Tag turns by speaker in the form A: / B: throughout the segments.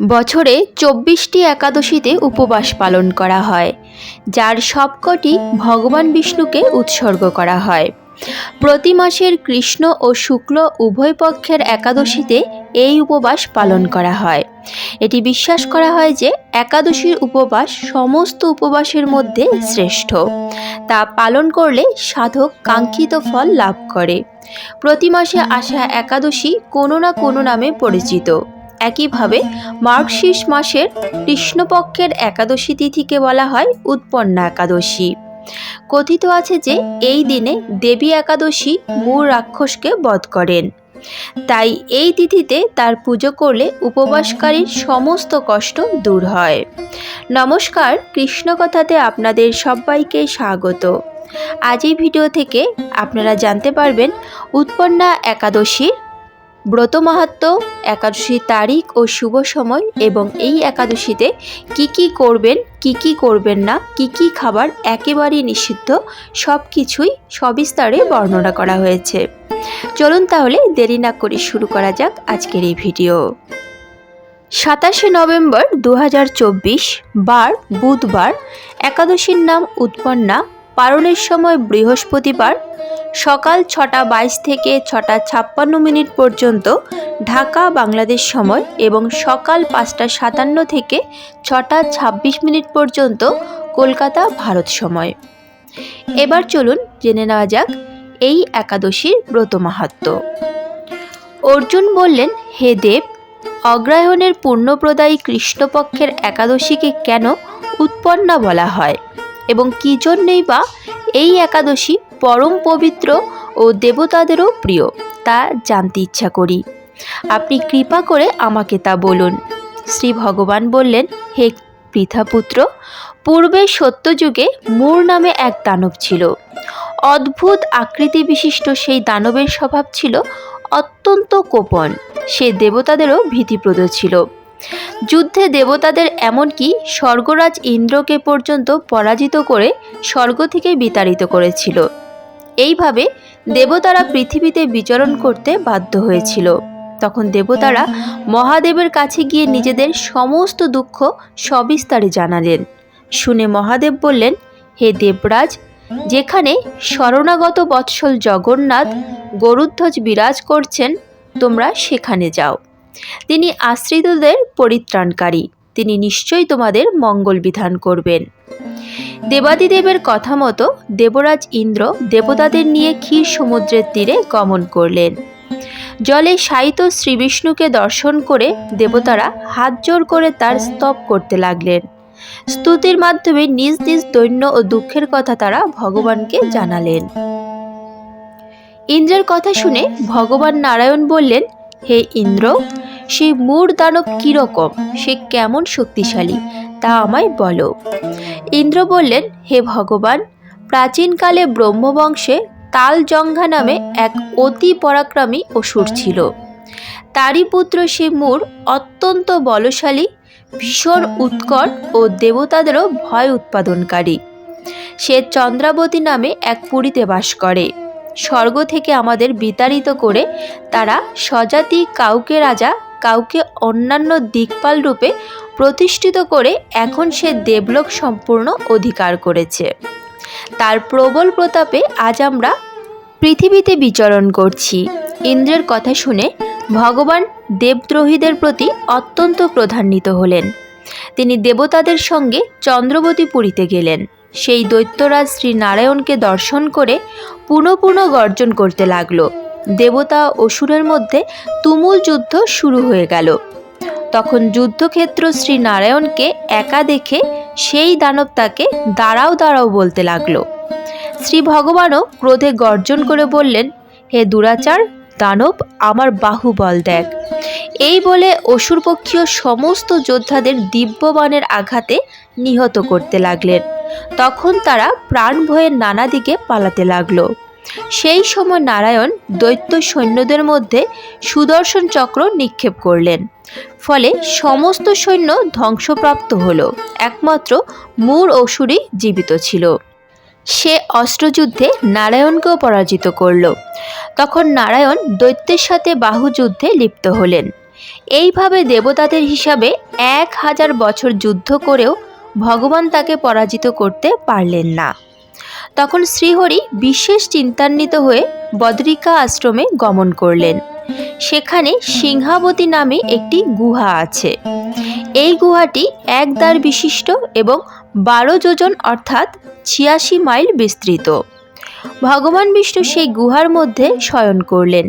A: বছরে ২৪টি একাদশীতে উপবাস পালন করা হয়, যার সবকটি ভগবান বিষ্ণুকে উৎসর্গ করা হয়। প্রতি মাসের কৃষ্ণ ও শুক্ল উভয় পক্ষের একাদশীতে এই উপবাস পালন করা হয়। এটি বিশ্বাস করা হয় যে একাদশীর উপবাস সমস্ত উপবাসের মধ্যে শ্রেষ্ঠ। তা পালন করলে সাধক কাঙ্ক্ষিত ফল লাভ করে। প্রতি মাসে আসা একাদশী কোনো না কোনো নামে পরিচিত। একইভাবে মার্গশীর্ষ মাসের কৃষ্ণপক্ষের একাদশী তিথিকে বলা হয় উৎপন্না একাদশী। কথিত আছে যে এই দিনে দেবী একাদশী মূল রাক্ষসকে বধ করেন। তাই এই তিথিতে তার পুজো করলে উপবাসকারীর সমস্ত কষ্ট দূর হয়। নমস্কার, কৃষ্ণকথাতে আপনাদের সবাইকে স্বাগত। আজ এই ভিডিও থেকে আপনারা জানতে পারবেন উৎপন্না একাদশীর ব্রত মাহাত্ম্য, একাদশীর তারিখ ও শুভ সময় এবং এই একাদশীতে কি করবেন, কি করবেন না, কি খাবার একেবারেই নিষিদ্ধ, সব কিছুই সবিস্তারে বর্ণনা করা হয়েছে। চলুন তাহলে দেরি না করে শুরু করা যাক আজকের এই ভিডিও। ২৭শে নভেম্বর ২০২৪ বার বুধবার। একাদশীর নাম উৎপন্না। পালনের সময় বৃহস্পতিবার সকাল ৬টা ২২ থেকে ৬টা ৫৬ পর্যন্ত ঢাকা বাংলাদেশ সময় এবং সকাল ৫টা ৫৭ থেকে ৬টা ২৬ পর্যন্ত কলকাতা ভারত সময়। এবার চলুন জেনে নেওয়া যাক এই একাদশীর ব্রত মাহাত্ম্য। অর্জুন বললেন, হে দেব, অগ্রহায়ণের পুণ্যপ্রদায়ী কৃষ্ণপক্ষের একাদশীকে কেন উৎপন্না বলা হয় এবং কী জন্যই বা এই একাদশী পরম পবিত্র ও দেবতাদেরও প্রিয় তা জানতে ইচ্ছা করি। আপনি কৃপা করে আমাকে তা বলুন। শ্রী ভগবান বললেন, হে পৃথাপুত্র, পূর্বে সত্যযুগে মূর নামে এক দানব ছিল। অদ্ভুত আকৃতি বিশিষ্ট সেই দানবের স্বভাব ছিল অত্যন্ত কোপন। সে দেবতাদেরও ভীতিপ্রদ ছিল। যুদ্ধে দেবতাদের এমনকি স্বর্গরাজ ইন্দ্রকে পর্যন্ত পরাজিত করে স্বর্গ থেকে বিতাড়িত করেছিল। এইভাবে দেবতারা পৃথিবীতে বিচরণ করতে বাধ্য হয়েছিল। তখন দেবতারা মহাদেবের কাছে গিয়ে নিজেদের সমস্ত দুঃখ সবিস্তারে জানালেন। শুনে মহাদেব বললেন, হে দেবরাজ, যেখানে শরণাগত বৎসল জগন্নাথ গরুধ্বজ বিরাজ করছেন, তোমরা সেখানে যাও। তিনি আশ্রিতদের পরিত্রাণকারী, তিনি নিশ্চয়ই তোমাদের মঙ্গল বিধান করবেন। দেবাদিদেবের কথা মতো দেবরাজ ইন্দ্র দেবতাদের নিয়ে ক্ষীর সমুদ্রের তীরে গমন করলেন। জলে শায়িত শ্রীবিষ্ণুকে দর্শন করে দেবতারা হাত জোড় করে তার স্তব করতে লাগলেন। স্তুতির মাধ্যমে নিজ নিজ দৈন্য ও দুঃখের কথা তারা ভগবানকে জানালেন। ইন্দ্রের কথা শুনে ভগবান নারায়ণ বললেন, হে ইন্দ্র, সেই মূঢ় দানব কীরকম, সে কেমন শক্তিশালী তা আমায় বলো। ইন্দ্র বললেন, হে ভগবান, প্রাচীনকালে ব্রহ্মবংশে তালজঙ্ঘা নামে এক অতি পরাক্রমী অসুর ছিল। তারই পুত্র সে মূঢ় অত্যন্ত বলশালী, ভীষণ উৎকট ও দেবতাদেরও ভয় উৎপাদনকারী। সে চন্দ্রাবতী নামে এক পুরীতে বাস করে। স্বর্গ থেকে আমাদের বিতাড়িত করে তারা স্বজাতি কাউকে রাজা, কাউকে অন্যান্য দিকপাল রূপে প্রতিষ্ঠিত করে এখন সে দেবলোক সম্পূর্ণ অধিকার করেছে। তার প্রবল প্রতাপে আজ আমরা পৃথিবীতে বিচরণ করছি। ইন্দ্রের কথা শুনে ভগবান দেবদ্রোহীদের প্রতি অত্যন্ত ক্রোধান্বিত হলেন। তিনি দেবতাদের সঙ্গে চন্দ্রবতী পুরীতে গেলেন। সেই দৈত্যরাজ শ্রী নারায়ণকে দর্শন করে পুনঃ গর্জন করতে লাগল। দেবতা অসুরের মধ্যে তুমুল যুদ্ধ শুরু হয়ে গেল। তখন যুদ্ধক্ষেত্র শ্রী নারায়ণকে একা দেখে সেই দানব তাকে দাঁড়াও দাঁড়াও বলতে লাগলো। শ্রী ভগবানও ক্রোধে গর্জন করে বললেন, হে দুরাচার দানব, আমার বাহুবল দেখ। এই বলে অসুরপক্ষীয় সমস্ত যোদ্ধাদের দিব্যবাণের আঘাতে নিহত করতে লাগলেন। তখন তারা প্রাণ ভয়ে নানা দিকে পালাতে লাগলো। সেই সময় নারায়ণ দৈত্য সৈন্যদের মধ্যে সুদর্শন চক্র নিক্ষেপ করলেন। ফলে সমস্ত সৈন্য ধ্বংসপ্রাপ্ত হল। একমাত্র মূঢ় অসুরই জীবিত ছিল। সে অস্ত্রযুদ্ধে নারায়ণকেও পরাজিত করল। তখন নারায়ণ দৈত্যের সাথে বাহুযুদ্ধে লিপ্ত হলেন। এইভাবে দেবতাদের হিসাবে 1000 বছর যুদ্ধ করেও ভগবান তাকে পরাজিত করতে পারলেন না। তখন শ্রীহরি বিশেষ চিন্তান্বিত হয়ে বদ্রিকা আশ্রমে গমন করলেন। সেখানে সিংহাবতী নামে একটি গুহা আছে। এই গুহাটি 1 দ্বার বিশিষ্ট এবং 12 যোজন অর্থাৎ 86 মাইল বিস্তৃত। ভগবান বিষ্ণু সেই গুহার মধ্যে শয়ন করলেন।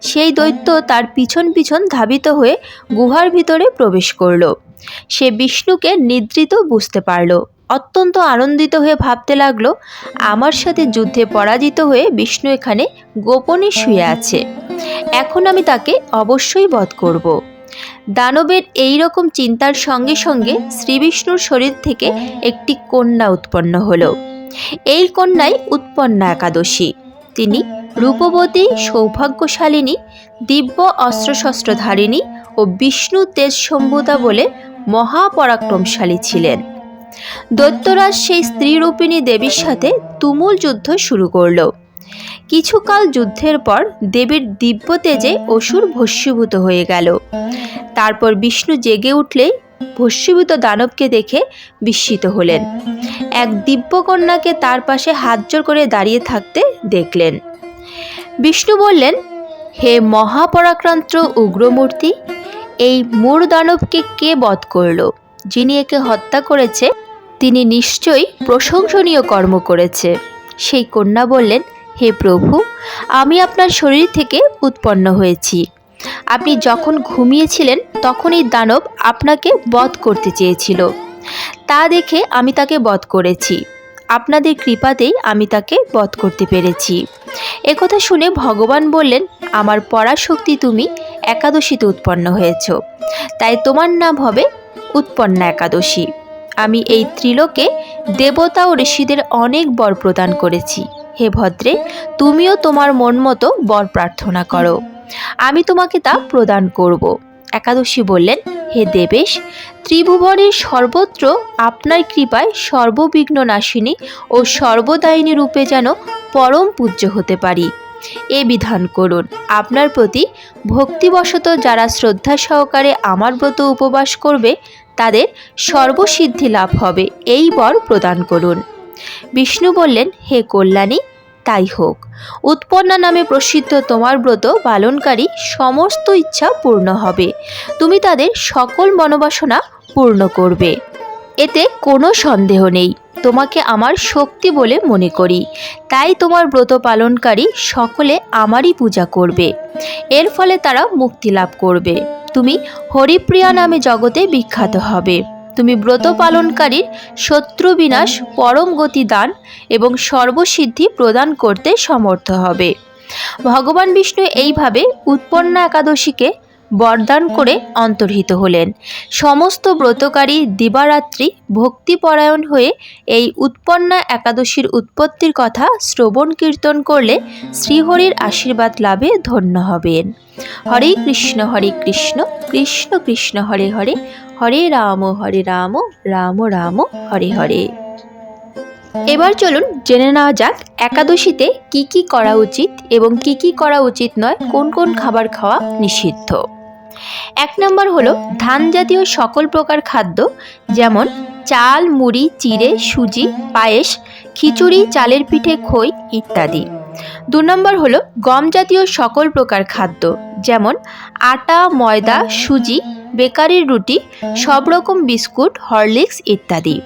A: সেই দৈত্য তার পিছন পিছন ধাবিত হয়ে গুহার ভিতরে প্রবেশ করল। সে বিষ্ণুকে নিদ্রিত বুঝতে পারল। অত্যন্ত আনন্দিত হয়ে ভাবতে লাগলো, আমার সাথে যুদ্ধে পরাজিত হয়ে বিষ্ণু এখানে গোপনে শুয়ে আছে। এখন আমি তাকে অবশ্যই বধ করব। দানবের এই রকম চিন্তার সঙ্গে সঙ্গে শ্রীবিষ্ণুর শরীর থেকে একটি কন্যা উৎপন্ন হলো। এই কন্যাই উৎপন্না একাদশী। তিনি রূপবতী, সৌভাগ্যশালিনী, দিব্য অস্ত্রশস্ত্রধারিণী ও বিষ্ণু তেজ সম্ভূতা বলে মহাপরাক্রমশালী ছিলেন। দৈত্যরাজ সেই স্ত্রীরূপিণী দেবীর সাথে তুমুল যুদ্ধ শুরু করল। কিছুকাল যুদ্ধের পর দেবীর দিব্য তেজে অসুর ভস্মীভূত হয়ে গেল। তারপর বিষ্ণু জেগে উঠলেই ভস্মীভূত দানবকে দেখে বিস্মিত হলেন। এক দিব্যকন্যাকে তার পাশে হাত জোড় করে দাঁড়িয়ে থাকতে দেখলেন। বিষ্ণু বললেন, হে মহাপরাক্রান্ত উগ্রমূর্তি, এই মূঢ় দানবকে কে বধ করল? যিনি একে হত্যা করেছে তিনি নিশ্চয়ই প্রশংসনীয় কর্ম করেছে। সেই কন্যা বললেন, হে প্রভু, আমি আপনার শরীর থেকে উৎপন্ন হয়েছি। আপনি যখন ঘুমিয়েছিলেন তখন এই দানব আপনাকে বধ করতে চেয়েছিল। তা দেখে আমি তাকে বধ করেছি। আপনাদের কৃপাতেই আমি তাকে বধ করতে পেরেছি। একথা শুনে ভগবান বললেন, আমার পরাশক্তি, তুমি একাদশীতে উৎপন্ন হয়েছ, তাই তোমার নাম হবে উৎপন্না একাদশী। আমি এই ত্রিলোকে দেবতা ও ঋষিদের অনেক বর প্রদান করেছি। হে ভদ্রে, তুমিও তোমার মন মতো বর প্রার্থনা করো, আমি তোমাকে তা প্রদান করব। একাদশী বললেন, হে দেবেশ, ত্রিভুবনের সর্বত্র আপনার কৃপায় সর্ববিঘ্ন নাশিনী ও সর্বদায়িনী রূপে যেন পরম পূজ্য হতে পারি, এ বিধান করুন। আপনার প্রতি ভক্তিবশত যারা শ্রদ্ধা সহকারে আমার ব্রত উপবাস করবে তাদের সর্বসিদ্ধি লাভ হবে, এই বর প্রদান করুন। বিষ্ণু বললেন, হে কল্যাণী, তাই হোক। উৎপন্না নামে প্রসিদ্ধ তোমার ব্রত পালনকারী সমস্ত ইচ্ছা পূর্ণ হবে। তুমি তাদের সকল মনোবাসনা পূর্ণ করবে, এতে কোনো সন্দেহ নেই। তোমাকে আমার শক্তি বলে মনে করি, তাই তোমার ব্রত পালনকারী সকলে আমারই পূজা করবে। এর ফলে তারা মুক্তি লাভ করবে। তুমি হরিপ্রিয়া নামে জগতে বিখ্যাত হবে। তুমি ব্রত পালনকারীর শত্রু বিনাশ, পরম গতি দান এবং সর্বসিদ্ধি প্রদান করতে সমর্থ হবে। ভগবান বিষ্ণু এইভাবে উৎপন্না একাদশীকে বরদান করে অন্তর্হিত হলেন। সমস্ত ব্রতকারী দিবারাত্রি ভক্তিপরায়ণ হয়ে এই উৎপন্না একাদশীর উৎপত্তির কথা শ্রবণ কীর্তন করলে শ্রীহরির আশীর্বাদ লাভে ধন্য হবেন। হরে কৃষ্ণ কৃষ্ণ কৃষ্ণ হরে হরে, হরে রাম রাম রাম হরে হরে। এবার চলুন জেনে নেওয়া যাক একাদশীতে কি কি করা উচিত এবং কি কি করা উচিত নয়, কোন কোন খাবার খাওয়া নিষিদ্ধ। 1 নম্বর হলো ধান জাতীয় সকল প্রকার খাদ্য, যেমন চাল, মুড়ি, চিড়ে, সুজি, পায়েস, খিচুড়ি, চালের পিঠে, খই ইত্যাদি। 2 নম্বর হলো গম জাতীয় সকল প্রকার খাদ্য, যেমন আটা, ময়দা, সুজি, বেকারির রুটি, সব রকম বিস্কুট, হরলিক্স ইত্যাদি।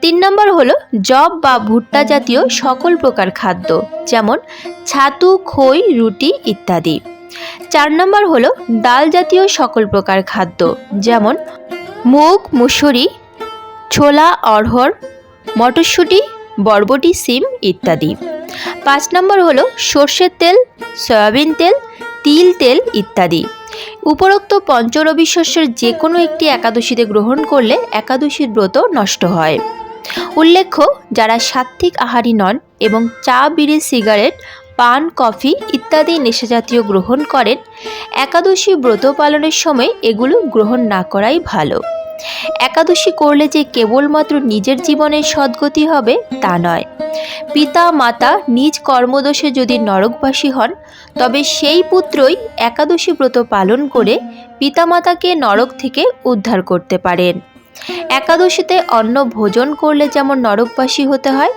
A: 3 নম্বর হলো জব বা ভুট্টা জাতীয় সকল প্রকার খাদ্য, যেমন ছাতু, খই, রুটি ইত্যাদি। 4 নম্বর হলো ডাল জাতীয় সকল প্রকার খাদ্য, যেমন মুগ, মুসুরি, ছোলা, অড়হর, মটরশুঁটি, বরবটি, সিম ইত্যাদি। 5 নম্বর হলো সর্ষের তেল, সয়াবিন তেল, তিল তেল ইত্যাদি। উপরোক্ত পঞ্চরবি শস্যের যে কোনো একটি একাদশীতে গ্রহণ করলে একাদশীর ব্রত নষ্ট হয়। উল্লেখ্য, যারা সাত্ত্বিক আহারী নন এবং চা, বিড়ি, সিগারেট, পান, কফি ইত্যাদি নেশাজাতীয় গ্রহণ করেন, একাদশী ব্রত পালনের সময় এগুলো গ্রহণ না করাই ভালো। একাদশী করলে যে কেবলমাত্র নিজের জীবনের সদ্গতি হবে তা নয়, পিতা মাতা নিজ কর্মদোষে যদি নরকবাসী হন তবে সেই পুত্রই একাদশী ব্রত পালন করে পিতামাতাকে নরক থেকে উদ্ধার করতে পারেন। একাদশীতে অন্ন ভোজন করলে যেমন নরকবাসী হতে হয়,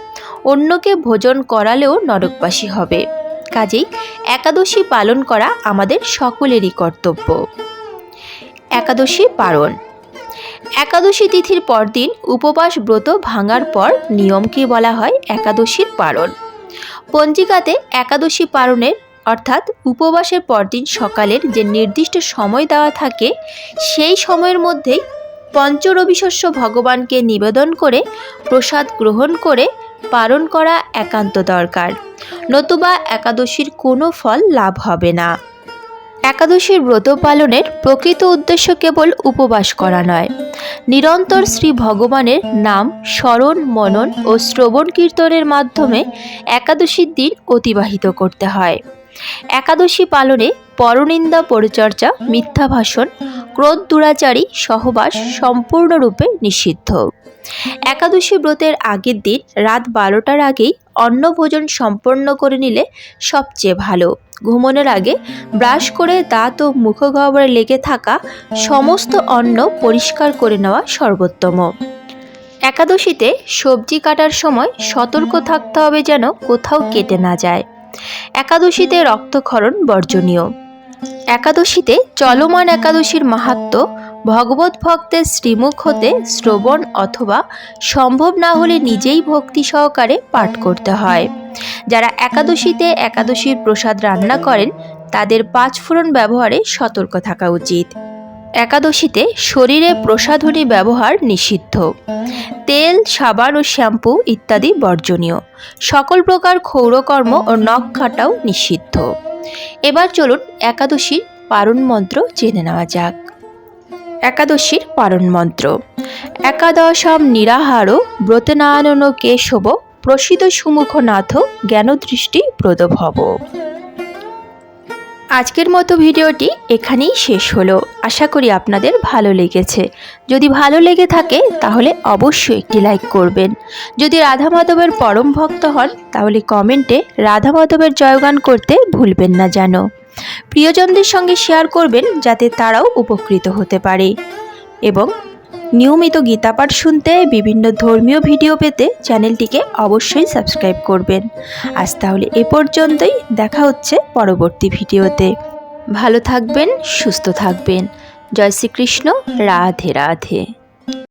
A: অন্যকে ভোজন করালেও নরকবাসী হবে। কাজেই একাদশী পালন করা আমাদের সকলেরই কর্তব্য। একাদশী পারণ। একাদশী তিথির পরদিন উপবাস ব্রত ভাঙার পর নিয়মকে বলা হয় একাদশীর পারণ। পঞ্জিকাতে একাদশী পারণের অর্থাৎ উপবাসের পরদিন সকালের যে নির্দিষ্ট সময় দেওয়া থাকে, সেই সময়ের মধ্যেই পঞ্চরবিশস্য ভগবানকে নিবেদন করে প্রসাদ গ্রহণ করে পালন করা একান্ত দরকার, নতুবা একাদশীর কোনো ফল লাভ হবে না। একাদশীর ব্রত পালনের প্রকৃত উদ্দেশ্য কেবল উপবাস করা নয়, নিরন্তর শ্রী ভগবানের নাম স্মরণ মনন ও শ্রবণ কীর্তনের মাধ্যমে একাদশীর দিন অতিবাহিত করতে হয়। একাদশী পালনে পরনিন্দা পরিচর্যা, মিথ্যা ভাষণ, ক্রোধ দুরাচারী সহবাস সম্পূর্ণরূপে নিষিদ্ধ। একাদশী ব্রতের আগের দিন রাত 12টার আগেই অন্নভোজন সম্পন্ন করে নিলে সবচেয়ে ভালো। ঘুমানোর আগে ব্রাশ করে দাঁত ও মুখগহ্বরে লেগে থাকা সমস্ত অন্ন পরিষ্কার করে নেওয়া সর্বোত্তম। একাদশীতে সবজি কাটার সময় সতর্ক থাকতে হবে যেন কোথাও কেটে না যায়। একাদশীতে রক্তক্ষরণ বর্জনীয়। একাদশীতে চলমান একাদশীর মাহাত্ম্য ভগবত ভক্তের শ্রীমুখ হতে শ্রবণ অথবা সম্ভব না হলে নিজেই ভক্তি সহকারে পাঠ করতে হয়। যারা একাদশীতে একাদশীর প্রসাদ রান্না করেন তাদের 5 ফোড়ন ব্যবহারে সতর্ক থাকা উচিত। একাদশীতে শরীরে প্রসাধনী ব্যবহার নিষিদ্ধ। তেল, সাবান ও শ্যাম্পু ইত্যাদি বর্জনীয়। সকল প্রকার ক্ষৌরকর্ম ও নখ কাটাও নিষিদ্ধ। এবার চলুন একাদশীর পারণ মন্ত্র জেনে নেওয়া যাক। একাদশীর পারণ মন্ত্র। একাদশাম নিরাহার ব্রতনায়ন কেশব প্রসিদ সুমুখনাথ জ্ঞানদৃষ্টি প্রদভব। আজকের মতো ভিডিওটি এখানেই শেষ হলো। আশা করি আপনাদের ভালো লেগেছে। যদি ভালো লেগে থাকে তাহলে অবশ্যই একটি লাইক করবেন। যদি রাধা মাধবের পরম ভক্ত হন তাহলে কমেন্টে রাধা মাধবের জয়গান করতে ভুলবেন না যেন। প্রিয়জনদের সঙ্গে শেয়ার করবেন যাতে তারাও উপকৃত হতে পারে। এবং নিয়মিত গীতাপাঠ শুনতে, বিভিন্ন ধর্মীয় ভিডিও পেতে চ্যানেলটিকে অবশ্যই সাবস্ক্রাইব করবেন। আজ তাহলে এ পর্যন্তই, দেখা হচ্ছে পরবর্তী ভিডিওতে। ভালো থাকবেন, সুস্থ থাকবেন। জয় শ্রীকৃষ্ণ। রাধে রাধে।